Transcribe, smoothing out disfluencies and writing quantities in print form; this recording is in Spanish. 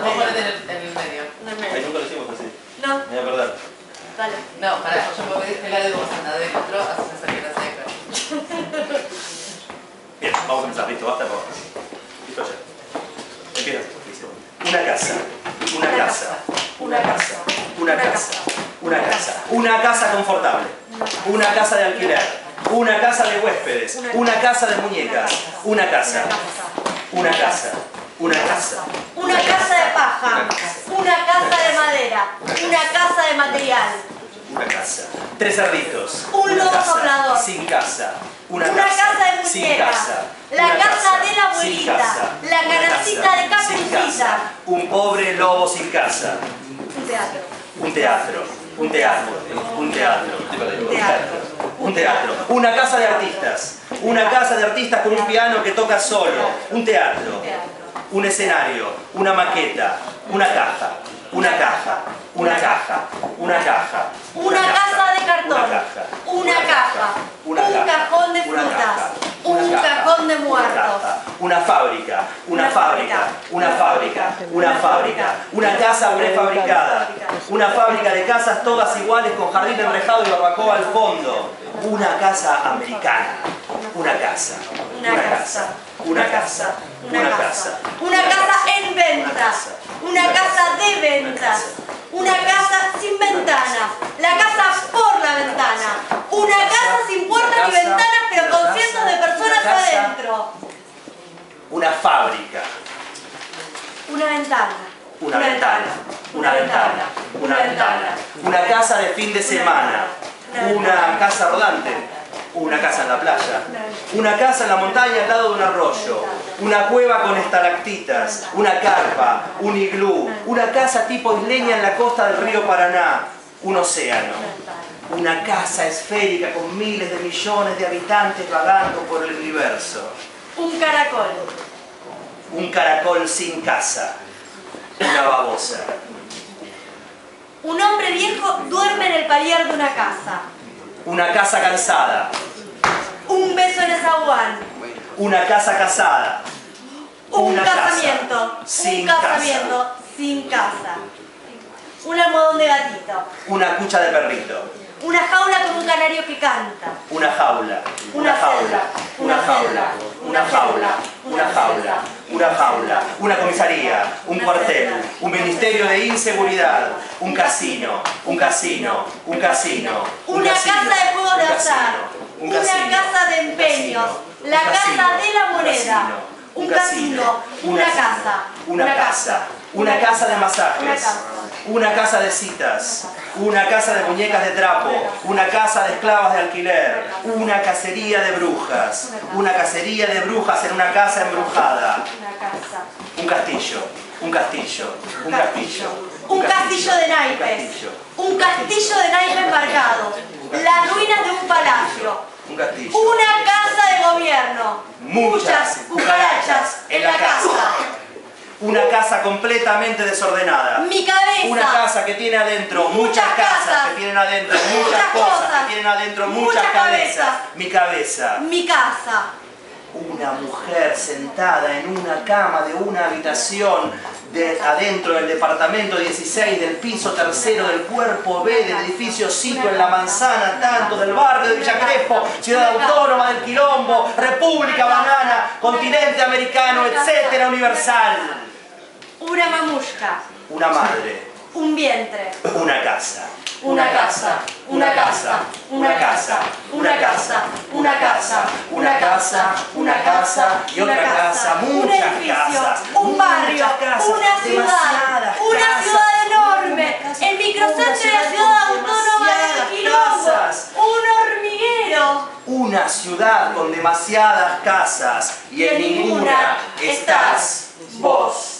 Vos ponete en el medio. Ahí nunca lo hicimos así. No. Me voy a perder. Dale. No, pará, yo me voy de este lado y vos andás del otro, así se acerca la seca. Bien, vamos a empezar. Listo, basta por. Listo ya. Empieza. Listo. Una casa. Una casa. Una casa. Una casa. Una casa. Una casa confortable. Una casa de alquiler. Una casa de huéspedes. Una casa de muñecas. Una casa. Una casa. Una casa. Una casa de paja. Una casa de madera. Una casa de material. Una casa. Tres cerditos. Un Una lobo casa. soplador. Sin casa. Una casa de Sin muñecas. casa. La Una casa de la sin abuelita. casa. La Una canastita casa de sin Caperucita. casa. Un pobre lobo sin casa. Un teatro. Un teatro. Un teatro. Un teatro. Un teatro. Un teatro. Una casa de artistas. Una casa de artistas con un piano que toca solo. Un teatro. Un escenario. Una maqueta. Una caja. Una caja. Una caja. Una caja. Una casa de cartón. Una caja. Una caja. Una Un caja. cajón de Una frutas. caja. Un Una caja. cajón de Una muertos. caja. Una fábrica. Una fábrica. Una fábrica. Una fábrica. Una casa prefabricada. Una fábrica de casas todas iguales con jardín enrejado y barbacoa al fondo. Una casa americana. Una casa. Una casa. Una casa. Una casa. Una casa en venta. Una casa de ventas. Una casa sin ventanas. La casa por la ventana. Una casa sin puertas ni ventanas, pero con cientos de personas adentro. Una fábrica. Una ventana. Una ventana. Una ventana. Una ventana. Una casa de fin de semana. Una casa rodante. Una casa en la playa. Una casa en la montaña al lado de un arroyo. Una cueva con estalactitas. Una carpa. Un iglú. Una casa tipo isleña en la costa del río Paraná. Un océano. Una casa esférica con miles de millones de habitantes vagando por el universo. Un caracol. Un caracol sin casa. Una babosa. Un hombre viejo duerme en el palier de una casa. Una casa cansada. Un beso en el zaguán. Una casa casada. Un Una casamiento. casa sin Un casamiento sin casa. Un almohadón de gatito. Una cucha de perrito. Una jaula con un canario que canta. Una jaula. Una jaula. Una jaula. Una jaula. Una jaula. Una jaula. Una comisaría. Un cuartel. Un ministerio de inseguridad. Un casino. Un casino. Un casino. Una casa de juegos de azar. Una casa de empeños. La casa de la moneda. Un casino. Una casa. Una casa. Una casa de masajes. Una casa de citas. Una casa de muñecas de trapo. Una casa de esclavas de alquiler. Una cacería de brujas. Una cacería de brujas en una casa embrujada. Una casa. Un castillo. Un castillo. Un castillo. Un castillo de naipes. Un castillo de naipes marcados. Las ruinas de un palacio. Un castillo. Una casa de gobierno. Muchas cucarachas en la casa. Una casa completamente desordenada. Mi cabeza. Una casa que tiene adentro muchas casas, que tienen adentro muchas cosas, que tienen adentro muchas cabezas. Mi cabeza. Mi casa. Una mujer sentada en una cama de una habitación adentro del departamento 16 del piso tercero del cuerpo B del edificio 5 en la manzana tanto del barrio de Villa Crespo, ciudad autónoma del Quilombo, República Banana, continente americano, etcétera, universal. Una mamushka. Una madre. Un vientre. Una casa. Una casa. Una casa. Una casa. Una casa. Una casa. Una casa. Una casa y otra casa. Un Muchas edificio. casas. Un barrio. Muchas casas, Una ciudad. demasiadas Una casas. ciudad enorme. El microcentro de la ciudad autónoma del demasiadas Quilombo. casas. Un hormiguero. Una ciudad con demasiadas casas y en ninguna estás vos.